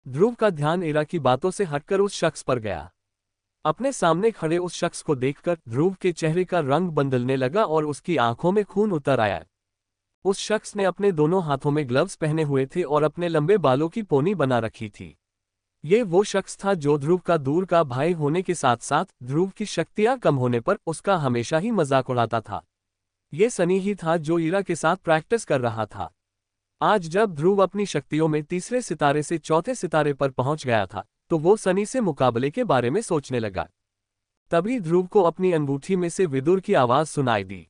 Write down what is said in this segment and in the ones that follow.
ध्रुव का ध्यान ईरा की बातों से हटकर उस शख्स पर गया। अपने सामने खड़े उस शख्स को देखकर ध्रुव के चेहरे का रंग बदलने लगा और उसकी आंखों में खून उतर आया। उस शख्स ने अपने दोनों हाथों में ग्लव्स पहने हुए थे और अपने लंबे बालों की पोनी बना रखी थी। ये वो शख्स था जो ध्रुव का दूर का भाई होने के साथ साथ ध्रुव की शक्तियां कम होने पर उसका हमेशा ही मजाक उड़ाता था। ये सनी ही था जो ईरा के साथ प्रैक्टिस कर रहा था। आज जब ध्रुव अपनी शक्तियों में तीसरे सितारे से चौथे सितारे पर पहुंच गया था, तो वो सनी से मुकाबले के बारे में सोचने लगा। तभी ध्रुव को अपनी अंगूठी में से विदुर की आवाज सुनाई दी।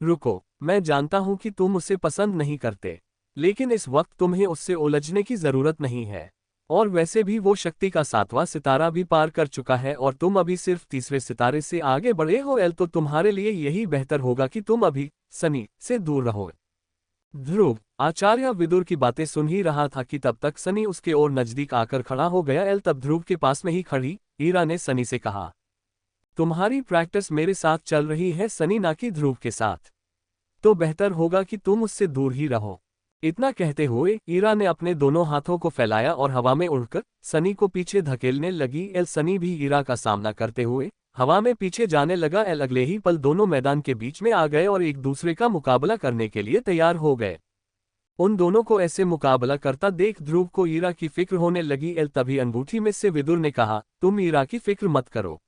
रुको, मैं जानता हूं कि तुम उसे पसंद नहीं करते, लेकिन इस वक्त तुम्हें उससे उलझने की जरूरत नहीं है। और वैसे भी वो शक्ति का सातवां सितारा भी पार कर चुका है और तुम अभी सिर्फ तीसरे सितारे से आगे बढ़े हो। तो तुम्हारे लिए यही बेहतर होगा कि तुम अभी सनी से दूर रहो। ध्रुव आचार्य विदुर की बातें सुन ही रहा था कि तब तक सनी उसके ओर नजदीक आकर खड़ा हो गया। तब ध्रुव के पास में ही खड़ी ईरा ने सनी से कहा, तुम्हारी प्रैक्टिस मेरे साथ चल रही है सनी, ना कि ध्रुव के साथ। तो बेहतर होगा कि तुम उससे दूर ही रहो। इतना कहते हुए ईरा ने अपने दोनों हाथों को फैलाया और हवा में उड़कर सनी को पीछे धकेलने लगी। सनी भी ईरा का सामना करते हुए हवा में पीछे जाने लगा। अगले ही पल दोनों मैदान के बीच में आ गए और एक दूसरे का मुकाबला करने के लिए तैयार हो गए। उन दोनों को ऐसे मुकाबला करता देख ध्रुव को ईरा की फिक्र होने लगी। तभी अंगूठी में से विदुर ने कहा, तुम ईरा की फिक्र मत करो,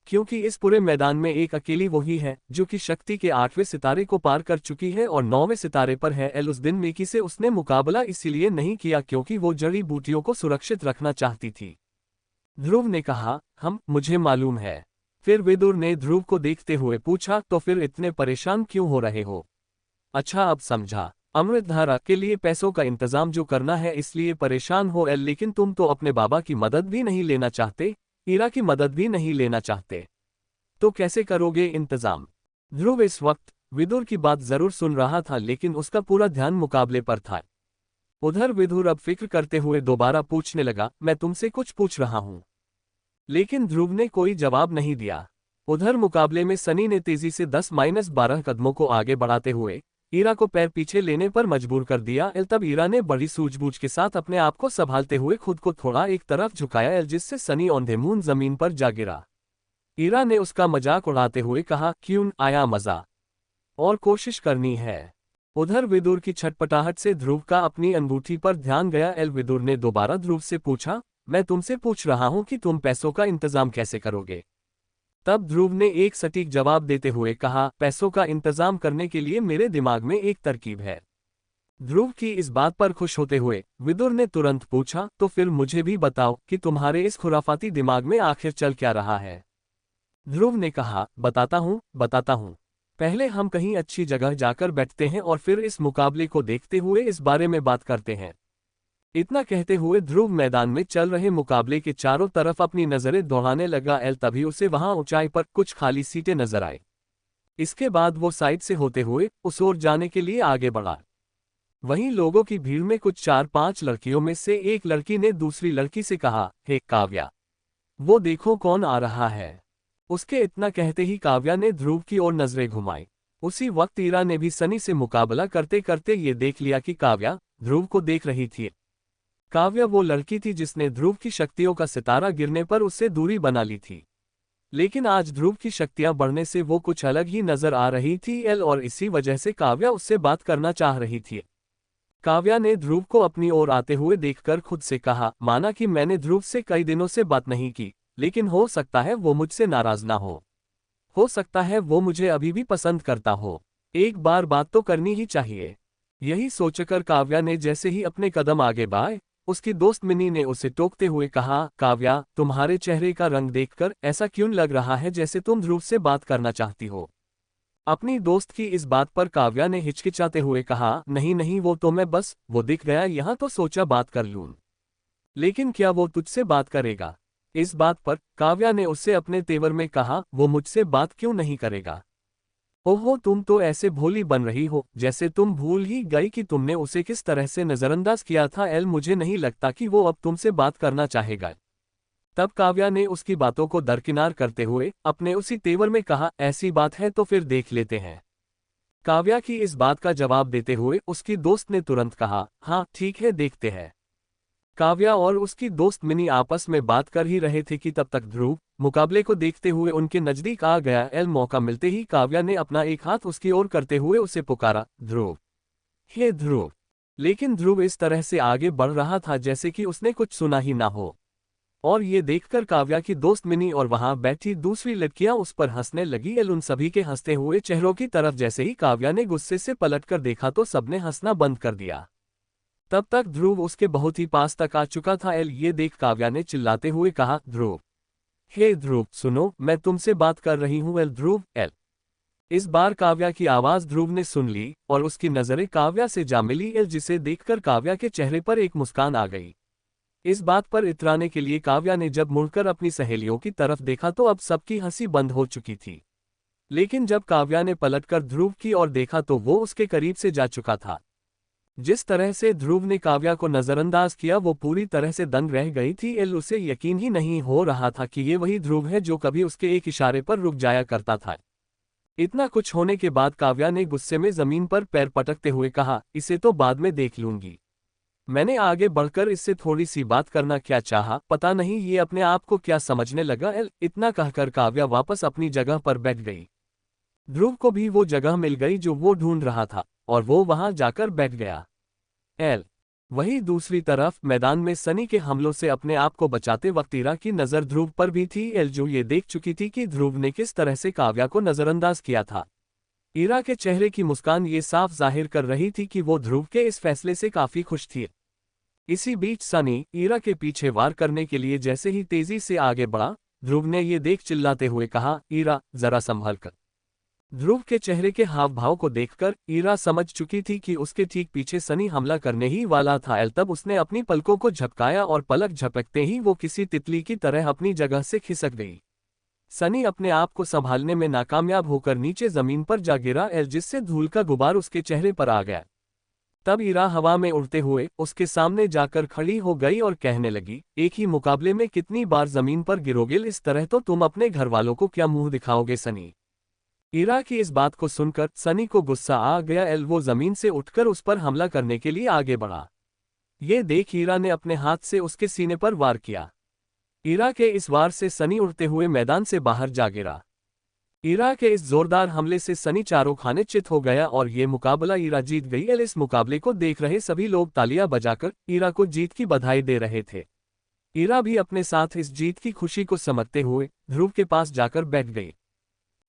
क्योंकि इस पूरे मैदान में एक अकेली वही है जो कि शक्ति के 8वें सितारे को पार कर चुकी है और 9वें सितारे पर है। उस दिन मिकी से उसने मुकाबला इसीलिए नहीं किया क्योंकि वो जड़ी बूटियों को सुरक्षित रखना चाहती थी। ध्रुव ने कहा, मुझे मालूम है। फिर विदुर ने ध्रुव को देखते हुए पूछा, तो फिर इतने परेशान क्यों हो रहे हो? अच्छा, अब समझा। अमृतधारा के लिए पैसों का इंतजाम जो करना है इसलिए परेशान हो। लेकिन तुम तो अपने बाबा की मदद भी नहीं लेना चाहते, ईरा की मदद भी नहीं लेना चाहते, तो कैसे करोगे इंतजाम? ध्रुव इस वक्त विदुर की बात जरूर सुन रहा था, लेकिन उसका पूरा ध्यान मुकाबले पर था। उधर विदुर अब फिक्र करते हुए दोबारा पूछने लगा, मैं तुमसे कुछ पूछ रहा हूं। लेकिन ध्रुव ने कोई जवाब नहीं दिया। उधर मुकाबले में सनी ने तेजी से 10-12 कदमों को आगे बढ़ाते हुए ईरा को पैर पीछे लेने पर मजबूर कर दिया। तब ईरा ने बड़ी सूझबूझ के साथ अपने आप को संभालते हुए खुद को थोड़ा एक तरफ झुकाया, जिससे सनी औंधे-मुंह जमीन पर जा गिरा। ईरा ने उसका मजाक उड़ाते हुए कहा, क्यों आया मजा, और कोशिश करनी है? उधर विदुर की छटपटाहट से ध्रुव का अपनी अंगूठी पर ध्यान गया। विदुर ने दोबारा ध्रुव से पूछा, मैं तुमसे पूछ रहा हूं कि तुम पैसों का इंतजाम कैसे करोगे? तब ध्रुव ने एक सटीक जवाब देते हुए कहा, पैसों का इंतजाम करने के लिए मेरे दिमाग में एक तरकीब है। ध्रुव की इस बात पर खुश होते हुए विदुर ने तुरंत पूछा, तो फिर मुझे भी बताओ कि तुम्हारे इस खुराफाती दिमाग में आखिर चल क्या रहा है? ध्रुव ने कहा, बताता हूँ। पहले हम कहीं अच्छी जगह जाकर बैठते हैं और फिर इस मुकाबले को देखते हुए इस बारे में बात करते हैं। इतना कहते हुए ध्रुव मैदान में चल रहे मुकाबले के चारों तरफ अपनी नजरें दौड़ाने लगा। तभी उसे वहां ऊंचाई पर कुछ खाली सीटें नजर आई। इसके बाद वो साइड से होते हुए उस ओर जाने के लिए आगे बढ़ा। वहीं लोगों की भीड़ में कुछ 4-5 लड़कियों में से एक लड़की ने दूसरी लड़की से कहा, हे काव्या, वो देखो कौन आ रहा है। उसके इतना कहते ही काव्या ने ध्रुव की ओर नजरें घुमाई। उसी वक्त ईरा ने भी सनी से मुकाबला करते करते ये देख लिया कि काव्या ध्रुव को देख रही थी। काव्या वो लड़की थी जिसने ध्रुव की शक्तियों का सितारा गिरने पर उससे दूरी बना ली थी, लेकिन आज ध्रुव की शक्तियां बढ़ने से वो कुछ अलग ही नजर आ रही थी। और इसी वजह से काव्या उससे बात करना चाह रही थी। काव्या ने ध्रुव को अपनी ओर आते हुए देखकर खुद से कहा, माना कि मैंने ध्रुव से कई दिनों से बात नहीं की, लेकिन हो सकता है वो मुझसे नाराज ना हो सकता है वो मुझे अभी भी पसंद करता हो। एक बार बात तो करनी ही चाहिए। यही सोचकर काव्या ने जैसे ही अपने कदम आगे बढ़ाए, उसकी दोस्त मिनी ने उसे टोकते हुए कहा, काव्या, तुम्हारे चेहरे का रंग देखकर ऐसा क्यों लग रहा है जैसे तुम ध्रुव से बात करना चाहती हो? अपनी दोस्त की इस बात पर काव्या ने हिचकिचाते हुए कहा, नहीं, वो तो मैं बस वो दिख गया यहाँ तो सोचा बात कर लूं। लेकिन क्या वो तुझसे बात करेगा? इस बात पर काव्या ने उससे अपने तेवर में कहा, वो मुझसे बात क्यों नहीं करेगा? ओहो, तुम तो ऐसे भोली बन रही हो जैसे तुम भूल ही गई कि तुमने उसे किस तरह से नजरअंदाज किया था। मुझे नहीं लगता कि वो अब तुमसे बात करना चाहेगा। तब काव्या ने उसकी बातों को दरकिनार करते हुए अपने उसी तेवर में कहा, ऐसी बात है तो फिर देख लेते हैं। काव्या की इस बात का जवाब देते हुए उसकी दोस्त ने तुरंत कहा, हाँ ठीक है, देखते हैं। काव्या और उसकी दोस्त मिनी आपस में बात कर ही रहे थे कि तब तक ध्रुव मुकाबले को देखते हुए उनके नजदीक आ गया। मौका मिलते ही काव्या ने अपना एक हाथ उसकी ओर करते हुए उसे पुकारा, ध्रुव, हे ध्रुव। लेकिन ध्रुव इस तरह से आगे बढ़ रहा था जैसे कि उसने कुछ सुना ही ना हो। और ये देखकर काव्या की दोस्त मिनी और वहां बैठी दूसरी लड़कियां उस पर हंसने लगी। उन सभी के हंसते हुए चेहरों की तरफ जैसे ही काव्या ने गुस्से से पलटकर देखा तो सबने हंसना बंद कर दिया। तब तक ध्रुव उसके बहुत ही पास तक आ चुका था। ये देख काव्या ने चिल्लाते हुए कहा, ध्रुव, हे ध्रुव, सुनो, मैं तुमसे बात कर रही हूँ। ध्रुव। इस बार काव्या की आवाज ध्रुव ने सुन ली और उसकी नजरें काव्या से जा मिली। जिसे देखकर काव्या के चेहरे पर एक मुस्कान आ गई। इस बात पर इतराने के लिए काव्या ने जब मुड़कर अपनी सहेलियों की तरफ देखा तो अब सबकी हंसी बंद हो चुकी थी। लेकिन जब काव्या ने पलटकर ध्रुव की ओर देखा तो वो उसके करीब से जा चुका था। जिस तरह से ध्रुव ने काव्या को नजरअंदाज किया वो पूरी तरह से दंग रह गई थी। उसे यकीन ही नहीं हो रहा था कि ये वही ध्रुव है जो कभी उसके एक इशारे पर रुक जाया करता था। इतना कुछ होने के बाद काव्या ने गुस्से में जमीन पर पैर पटकते हुए कहा, इसे तो बाद में देख लूंगी। मैंने आगे बढ़कर इससे थोड़ी सी बात करना क्या चाहा, पता नहीं ये अपने आप को क्या समझने लगा। इतना कहकर काव्या वापस अपनी जगह पर बैठ गई। ध्रुव को भी वो जगह मिल गई जो वो ढूंढ रहा था और वो वहां जाकर बैठ गया। वहीं दूसरी तरफ मैदान में सनी के हमलों से अपने आप को बचाते वक्त ईरा की नजर ध्रुव पर भी थी। जो ये देख चुकी थी कि ध्रुव ने किस तरह से काव्या को नजरअंदाज किया था। ईरा के चेहरे की मुस्कान ये साफ जाहिर कर रही थी कि वो ध्रुव के इस फैसले से काफी खुश थी। इसी बीच सनी ईरा के पीछे वार करने के लिए जैसे ही तेजी से आगे बढ़ा, ध्रुव ने ये देख चिल्लाते हुए कहा, ईरा, जरा संभल कर। ध्रुव के चेहरे के हाव भाव को देखकर ईरा समझ चुकी थी कि उसके ठीक पीछे सनी हमला करने ही वाला था। तब उसने अपनी पलकों को झपकाया और पलक झपकते ही वो किसी तितली की तरह अपनी जगह से खिसक गई। सनी अपने आप को संभालने में नाकामयाब होकर नीचे जमीन पर जा गिरा, जिससे धूल का गुबार उसके चेहरे पर आ गया। तब ईरा हवा में उड़ते हुए उसके सामने जाकर खड़ी हो गई और कहने लगी, एक ही मुकाबले में कितनी बार जमीन पर गिरोगे, इस तरह तो तुम अपने घर वालों को क्या मुंह दिखाओगे। सनी ईरा की इस बात को सुनकर सनी को गुस्सा आ गया। वो जमीन से उठकर उस पर हमला करने के लिए आगे बढ़ा। ये देख ईरा ने अपने हाथ से उसके सीने पर वार किया। ईरा के इस वार से सनी उड़ते हुए मैदान से बाहर जा गिरा। ईरा के इस जोरदार हमले से सनी चारों खाने चित हो गया और ये मुकाबला ईरा जीत गई। इस मुकाबले को देख रहे सभी लोग तालियां बजाकर ईरा को जीत की बधाई दे रहे थे। ईरा भी अपने साथ इस जीत की खुशी को समझते हुए ध्रुव के पास जाकर बैठ गई।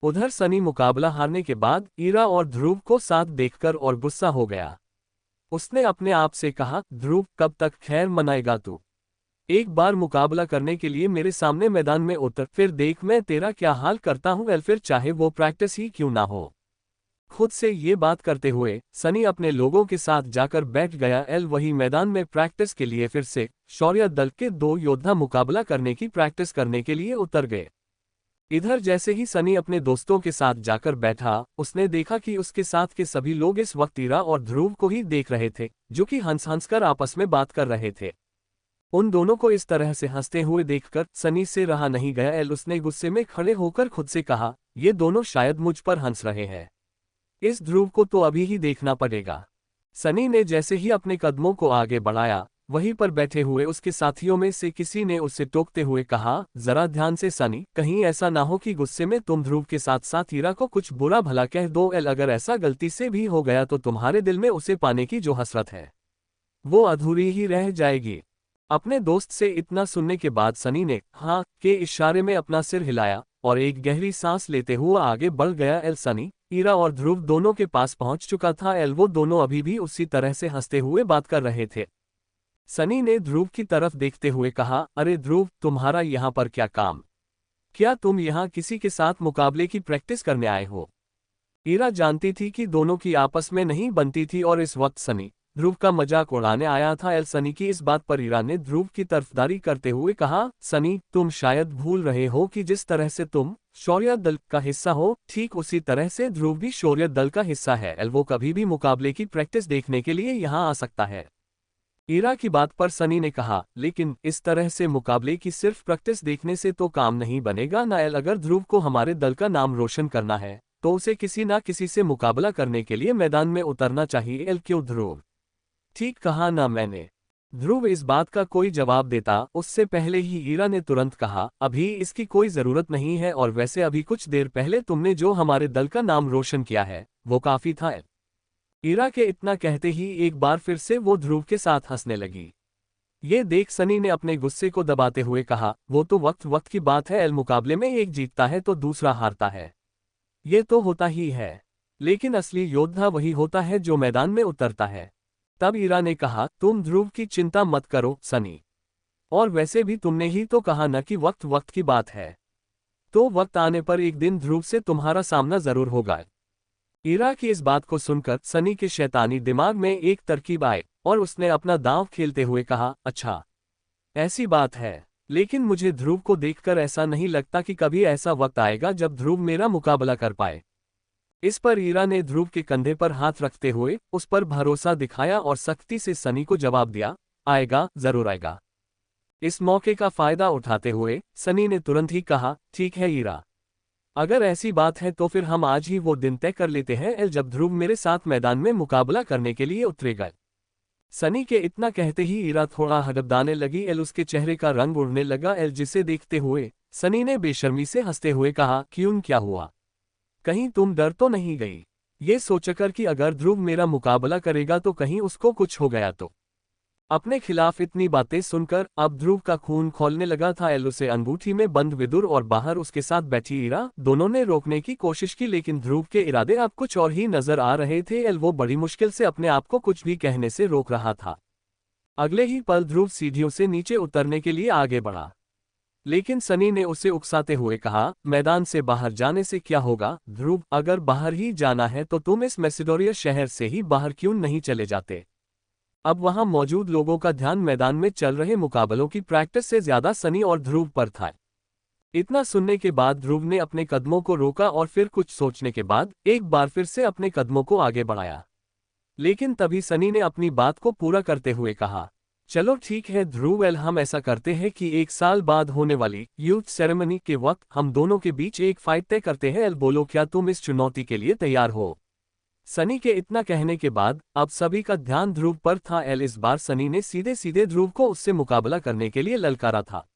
उधर सनी मुकाबला हारने के बाद ईरा और ध्रुव को साथ देखकर और गुस्सा हो गया। उसने अपने आप से कहा, ध्रुव, कब तक खैर मनाएगा तू? एक बार मुकाबला करने के लिए मेरे सामने मैदान में उतर, फिर देख मैं तेरा क्या हाल करता हूं। फिर चाहे वो प्रैक्टिस ही क्यों ना हो। खुद से ये बात करते हुए सनी अपने लोगों के साथ जाकर बैठ गया। वही मैदान में प्रैक्टिस के लिए फिर से शौर्य दल के 2 योद्धा मुकाबला करने की प्रैक्टिस करने के लिए उतर गए। इधर जैसे ही सनी अपने दोस्तों के साथ जाकर बैठा, उसने देखा कि उसके साथ के सभी लोग इस वक्त ईरा और ध्रुव को ही देख रहे थे, जो कि हंस हंस कर आपस में बात कर रहे थे। उन दोनों को इस तरह से हंसते हुए देखकर सनी से रहा नहीं गया। उसने गुस्से में खड़े होकर खुद से कहा, ये दोनों शायद मुझ पर हंस रहे हैं। इस ध्रुव को तो अभी ही देखना पड़ेगा। सनी ने जैसे ही अपने कदमों को आगे बढ़ाया, वहीं पर बैठे हुए उसके साथियों में से किसी ने उससे टोकते हुए कहा, जरा ध्यान से सनी, कहीं ऐसा ना हो कि गुस्से में तुम ध्रुव के साथ साथ ईरा को कुछ बुरा भला कह दो। अगर ऐसा गलती से भी हो गया तो तुम्हारे दिल में उसे पाने की जो हसरत है वो अधूरी ही रह जाएगी। अपने दोस्त से इतना सुनने के बाद सनी ने हाँ के इशारे में अपना सिर हिलाया और एक गहरी सांस लेते हुए आगे बढ़ गया। सनी ईरा और ध्रुव दोनों के पास पहुंच चुका था। वो दोनों अभी भी उसी तरह से हंसते हुए बात कर रहे थे। सनी ने ध्रुव की तरफ देखते हुए कहा, अरे ध्रुव, तुम्हारा यहाँ पर क्या काम? क्या तुम यहाँ किसी के साथ मुकाबले की प्रैक्टिस करने आए हो? ईरा जानती थी कि दोनों की आपस में नहीं बनती थी और इस वक्त सनी ध्रुव का मजाक उड़ाने आया था। सनी की इस बात पर ईरा ने ध्रुव की तरफदारी करते हुए कहा, सनी, तुम शायद भूल रहे हो कि जिस तरह से तुम शौर्य दल का हिस्सा हो, ठीक उसी तरह से ध्रुव भी शौर्य दल का हिस्सा है। वो कभी भी मुकाबले की प्रैक्टिस देखने के लिए यहाँ आ सकता है। ईरा की बात पर सनी ने कहा, लेकिन इस तरह से मुकाबले की सिर्फ प्रैक्टिस देखने से तो काम नहीं बनेगा ना। अगर ध्रुव को हमारे दल का नाम रोशन करना है तो उसे किसी ना किसी से मुकाबला करने के लिए मैदान में उतरना चाहिए। क्यों ध्रुव? ठीक कहा ना मैंने? ध्रुव इस बात का कोई जवाब देता उससे पहले ही ईरा ने तुरंत कहा, अभी इसकी कोई जरूरत नहीं है, और वैसे अभी कुछ देर पहले तुमने जो हमारे दल का नाम रोशन किया है वो काफी था। ईरा के इतना कहते ही एक बार फिर से वो ध्रुव के साथ हंसने लगी। ये देख सनी ने अपने गुस्से को दबाते हुए कहा, वो तो वक्त वक्त की बात है एल, मुकाबले में एक जीतता है तो दूसरा हारता है, ये तो होता ही है, लेकिन असली योद्धा वही होता है जो मैदान में उतरता है। तब ईरा ने कहा, तुम ध्रुव की चिंता मत करो सनी, और वैसे भी तुमने ही तो कहा न कि वक्त वक्त की बात है, तो वक्त आने पर एक दिन ध्रुव से तुम्हारा सामना जरूर होगा। ईरा की इस बात को सुनकर सनी के शैतानी दिमाग में एक तरकीब आई और उसने अपना दांव खेलते हुए कहा, अच्छा ऐसी बात है, लेकिन मुझे ध्रुव को देखकर ऐसा नहीं लगता कि कभी ऐसा वक्त आएगा जब ध्रुव मेरा मुकाबला कर पाए। इस पर ईरा ने ध्रुव के कंधे पर हाथ रखते हुए उस पर भरोसा दिखाया और सख्ती से सनी को जवाब दिया, आएगा, जरूर आएगा। इस मौके का फायदा उठाते हुए सनी ने तुरंत ही कहा, ठीक है ईरा, अगर ऐसी बात है तो फिर हम आज ही वो दिन तय कर लेते हैं एल, जब ध्रुव मेरे साथ मैदान में मुकाबला करने के लिए उतरेगा। सनी के इतना कहते ही ईरा थोड़ा हड़बड़ाने लगी एल, उसके चेहरे का रंग उड़ने लगा एल, जिसे देखते हुए सनी ने बेशर्मी से हंसते हुए कहा, क्यों, क्या हुआ, कहीं तुम डर तो नहीं गई, ये सोचकर कि अगर ध्रुव मेरा मुकाबला करेगा तो कहीं उसको कुछ हो गया तो। अपने खिलाफ इतनी बातें सुनकर अब ध्रुव का खून खौलने लगा था एल, उसे अंगूठी में बंद विदुर और बाहर उसके साथ बैठी ईरा दोनों ने रोकने की कोशिश की, लेकिन ध्रुव के इरादे अब कुछ और ही नजर आ रहे थे एल, वो बड़ी मुश्किल से अपने आप को कुछ भी कहने से रोक रहा था। अगले ही पल ध्रुव सीढ़ियों से नीचे उतरने के लिए आगे बढ़ा, लेकिन सनी ने उसे उकसाते हुए कहा, मैदान से बाहर जाने से क्या होगा ध्रुव, अगर बाहर ही जाना है तो तुम इस मैसेडोरिया शहर से ही बाहर क्यों नहीं चले जाते। अब वहां मौजूद लोगों का ध्यान मैदान में चल रहे मुकाबलों की प्रैक्टिस से ज्यादा सनी और ध्रुव पर था। इतना सुनने के बाद ध्रुव ने अपने कदमों को रोका और फिर कुछ सोचने के बाद एक बार फिर से अपने कदमों को आगे बढ़ाया, लेकिन तभी सनी ने अपनी बात को पूरा करते हुए कहा, चलो ठीक है ध्रुव एल, हम ऐसा करते हैं कि 1 साल बाद होने वाली यूथ सेरेमनी के वक्त हम दोनों के बीच एक फाइट तय करते हैं एल, बोलो क्या तुम इस चुनौती के लिए तैयार हो। सनी के इतना कहने के बाद अब सभी का ध्यान ध्रुव पर था एल, इस बार सनी ने सीधे सीधे ध्रुव को उससे मुकाबला करने के लिए ललकारा था।